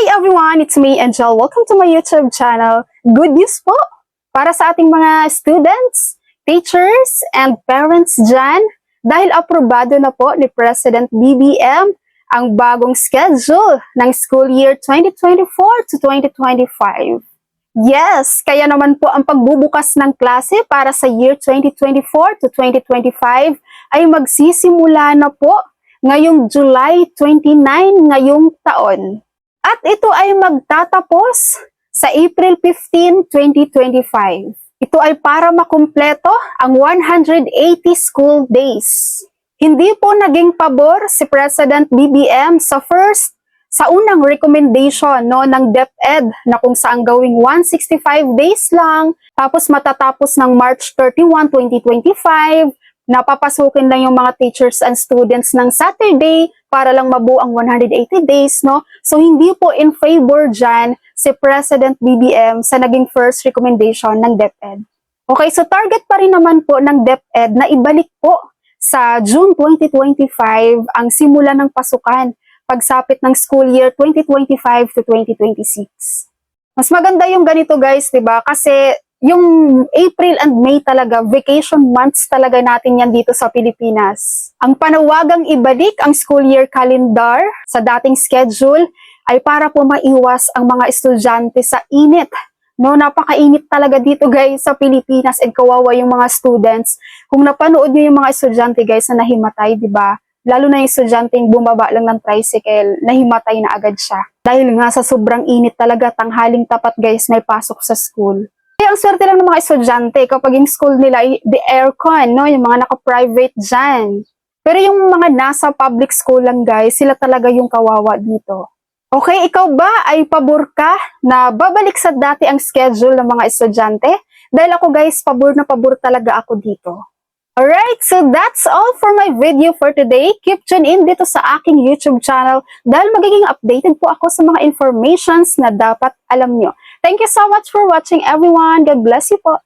everyone, it's me, Angel. Welcome to my YouTube channel. Good news po para sa ating mga students, teachers, and parents dyan dahil aprobado na po ni President BBM ang bagong schedule ng school year 2024 to 2025. Yes, kaya naman po ang pagbubukas ng klase para sa year 2024 to 2025 ay magsisimula na po ngayong July 29 ngayong taon. At ito ay magtatapos sa April 15, 2025. Ito ay para makumpleto ang 180 school days. Hindi po naging pabor si President BBM sa unang recommendation ng DepEd na kung saan gawing 165 days lang, tapos matatapos ng March 31, 2025, napapasukin lang yung mga teachers and students ng Saturday para lang mabuo ang 180 days, no? So, hindi po in favor dyan si President BBM sa naging first recommendation ng DepEd. Okay, so target pa rin naman po ng DepEd na ibalik po sa June 2025 ang simula ng pasukan pagsapit ng school year 2025 to 2026. Mas maganda yung ganito guys, diba? Kasi yung April and May talaga, vacation months talaga natin yan dito sa Pilipinas. Ang panawagang ibalik ang school year calendar sa dating schedule ay para po maiwas ang mga estudyante sa init. No, napakainit talaga dito guys sa Pilipinas and kawawa yung mga students. Kung napanood nyo yung mga estudyante guys na nahimatay, di ba? Lalo na yung estudyante yung bumaba lang ng tricycle, nahimatay na agad siya. Dahil nga sa sobrang init talaga, tanghaling tapat guys, may pasok sa school. Kaya ang swerte lang ng mga estudyante kapag yung school nila ay the aircon, no? Yung mga naka-private dyan. Pero yung mga nasa public school lang guys, sila talaga yung kawawa dito. Okay, ikaw ba ay pabor ka na babalik sa dati ang schedule ng mga estudyante? Dahil ako guys, pabor na pabor talaga ako dito. Alright, so that's all for my video for today. Keep tuned in dito sa aking YouTube channel dahil magiging updated po ako sa mga informations na dapat alam nyo. Thank you so much for watching everyone. God bless you po.